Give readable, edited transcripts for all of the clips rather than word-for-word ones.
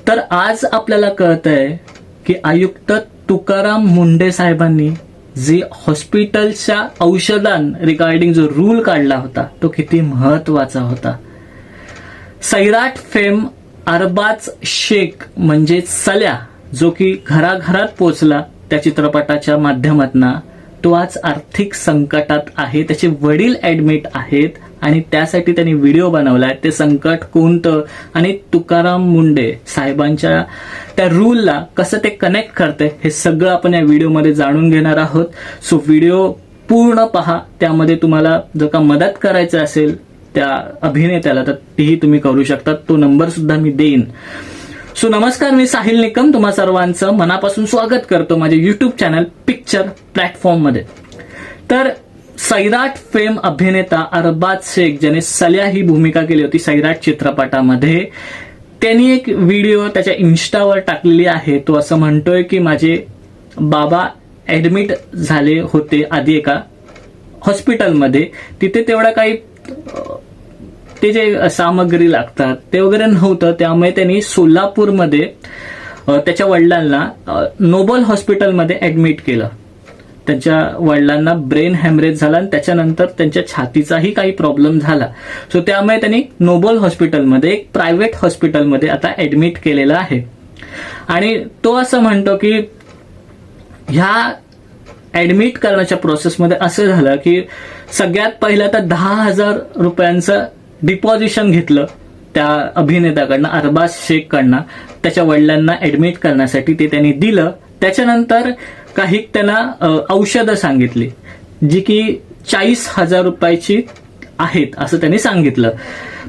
तर आज आपल्याला कळतंय की आयुक्त तुकाराम मुंढे साहेबांनी जे हॉस्पिटलच्या औषधां रिगार्डिंग जो रूल काढला होता तो किती महत्वाचा होता. सैराट फेम अरबाज शेख म्हणजे सल्या, जो की घराघरात पोचला त्या चित्रपटाच्या माध्यमातून, तो आज आर्थिक संकटात आहे. त्याचे वडील ऍडमिट आहेत आणि त्यासाठी त्यांनी व्हिडिओ बनवलाय. ते संकट कोणतं आणि तुकाराम मुंढे साहेबांच्या त्या रूलला कसं ते कनेक्ट करते हे सगळं आपण या व्हिडिओमध्ये जाणून घेणार आहोत. सो व्हिडिओ पूर्ण पहा. त्यामध्ये तुम्हाला जर का मदत करायचं असेल त्या अभिनेत्याला तर तीही तुम्ही करू शकता. तो नंबर सुद्धा मी देईन. सो नमस्कार, मी साहिल निकम तुम्हा सर्वांचं मनापासून स्वागत करतो माझ्या युट्यूब चॅनल पिक्चर प्लॅटफॉर्म मध्ये. तर सैराट फेम अभिनेता अरबाज शेख, ज्याने सल्या ही भूमिका केली होती सैराट चित्रपटामध्ये, त्यांनी एक व्हिडिओ त्याच्या इन्स्टावर टाकलेली आहे. तो असं म्हणतोय की माझे बाबा ऍडमिट झाले होते आधी एका हॉस्पिटलमध्ये, तिथे तेवढा काही ते जे सामग्री लागतात ते वगैरे नव्हतं, त्यामुळे त्यांनी सोलापूरमध्ये त्याच्या वडिलांना नोबल हॉस्पिटलमध्ये ऍडमिट केलं. त्यांच्या वडिलांना ब्रेन हॅमरेज झाला आणि त्याच्यानंतर त्यांच्या छातीचाही काही प्रॉब्लेम झाला. सो त्यामुळे त्यांनी नोबल हॉस्पिटलमध्ये, एक प्रायव्हेट हॉस्पिटलमध्ये आता ऍडमिट केलेलं आहे. आणि तो असं म्हणतो की ह्या ऍडमिट करण्याच्या प्रोसेसमध्ये असं झालं की सगळ्यात पहिलं तर 10,000 रुपयांचं डिपॉझिशन घेतलं त्या अभिनेत्याकडनं, अरबाज शेखकडनं, त्याच्या वडिलांना ऍडमिट करण्यासाठी. ते त्यांनी दिलं. त्याच्यानंतर काही त्यांना औषधं सांगितली जी की 40,000 रुपयाची आहेत असं त्यांनी सांगितलं.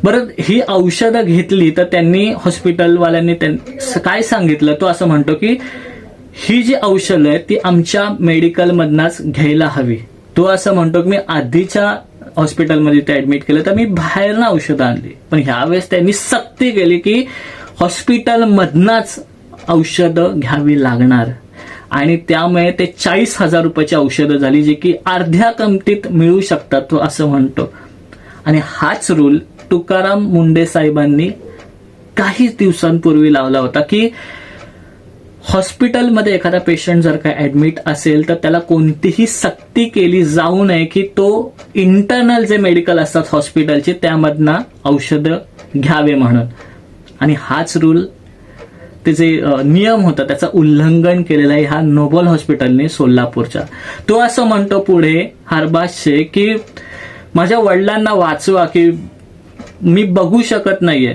बरं, ही औषधं घेतली तर त्यांनी हॉस्पिटलवाल्यांनी काय सांगितलं, तो असं म्हणतो की ही जी औषधं आहेत ती आमच्या मेडिकलमधनच घ्यायला हवी. तो असं म्हणतो की मी आधीच्या हॉस्पिटलमध्ये ते ऍडमिट केलं तर मी बाहेरनं औषधं आणली, पण ह्यावेळेस त्यांनी सक्ती केली की हॉस्पिटलमधनच औषधं घ्यावी लागणार. आणि त्यामुळे ते 40,000 रुपयाची औषधं झाली जी की अर्ध्या किमतीत मिळू शकतात, तो असं म्हणतो. आणि हाच रूल तुकाराम मुंढे साहेबांनी काही दिवसांपूर्वी लावला होता की हॉस्पिटलमध्ये एखादा पेशंट जर का ऍडमिट असेल तर त्याला कोणतीही सक्ती केली जाऊ नये की तो इंटरनल जे मेडिकल असतात हॉस्पिटलचे त्यामधनं औषधं घ्यावे म्हणून. आणि हाच रूल, ते जे नियम होता त्याचं उल्लंघन केलेलं आहे ह्या नोबल हॉस्पिटलने सोलापूरच्या. तो असं म्हणतो पुढे अरबाज शेख की माझ्या वडिलांना वाचवा की मी बघू शकत नाहीये,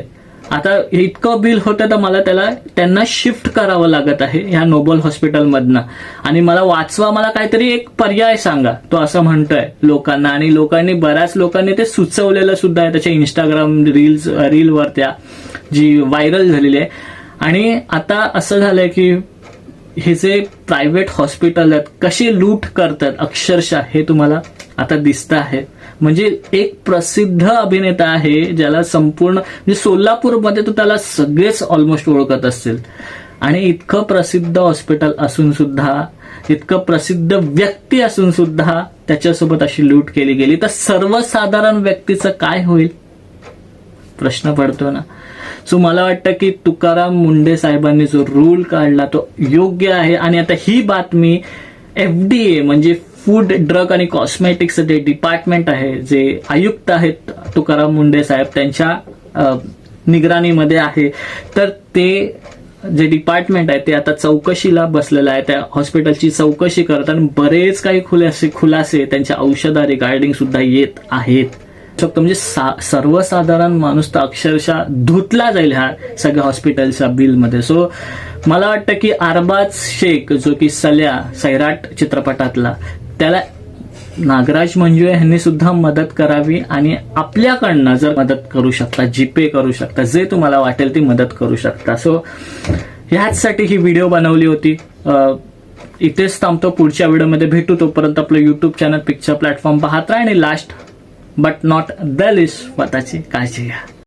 आता इतकं बिल होतं तर मला त्यांना शिफ्ट करावं लागत आहे ह्या नोबल हॉस्पिटलमधनं, आणि मला वाचवा, मला काहीतरी एक पर्याय सांगा. तो असं म्हणतोय लोकांना. आणि बऱ्याच लोकांनी ते सुचवलेलं सुद्धा आहे त्याच्या इंस्टाग्राम रीलवर, त्या जी व्हायरल झालेली आहे. आणि आता असं झालंय की हे जे प्रायव्हेट हॉस्पिटल आहेत कशी लूट करतात अक्षरशः हे तुम्हाला आता दिसतं आहे. म्हणजे एक प्रसिद्ध अभिनेता आहे ज्याला संपूर्ण म्हणजे सोलापूरमध्ये तो त्याला सगळेच ऑलमोस्ट ओळखत असतील, आणि इतकं प्रसिद्ध हॉस्पिटल असून सुद्धा, इतकं प्रसिद्ध व्यक्ती असून सुद्धा त्याच्यासोबत अशी लूट केली गेली तर सर्वसाधारण व्यक्तीचं काय होईल प्रश्न पडतो ना. सो मला वाटतं की तुकाराम मुंढे साहेबांनी जो रूल काढला तो योग्य आहे. आणि आता ही बातमी FDA म्हणजे फूड, ड्रग आणि कॉस्मेटिक्स जे डिपार्टमेंट आहे, जे आयुक्त आहेत तुकाराम मुंढे साहेब, त्यांच्या निगराणीमध्ये आहे. तर ते जे डिपार्टमेंट आहे ते आता चौकशीला बसलेलं आहे. त्या हॉस्पिटलची चौकशी करताना बरेच काही खुलासे त्यांच्या औषधा रिगार्डिंग सुद्धा येत आहेत. म्हणजे सर्वसाधारण माणूस तर अक्षरशः धुतला जाईल ह्या सगळ्या हॉस्पिटलच्या बिलमध्ये. सो मला वाटतं की अरबाज शेख, जो की सल्या सैराट चित्रपटातला, त्याला नागराज मंजुळे यांनी सुद्धा मदत करावी. आणि आपल्याकडनं जर मदत करू शकता, जीपे करू शकता, जे तुम्हाला वाटेल ती मदत करू शकता. सो ह्याचसाठी ही व्हिडिओ बनवली होती. इथेच थांबतो, पुढच्या व्हिडिओमध्ये भेटू. तोपर्यंत आपलं युट्यूब चॅनल पिक्चर प्लॅटफॉर्म पाहत राहा. आणि last but not the list, स्वतःची काळजी घ्या.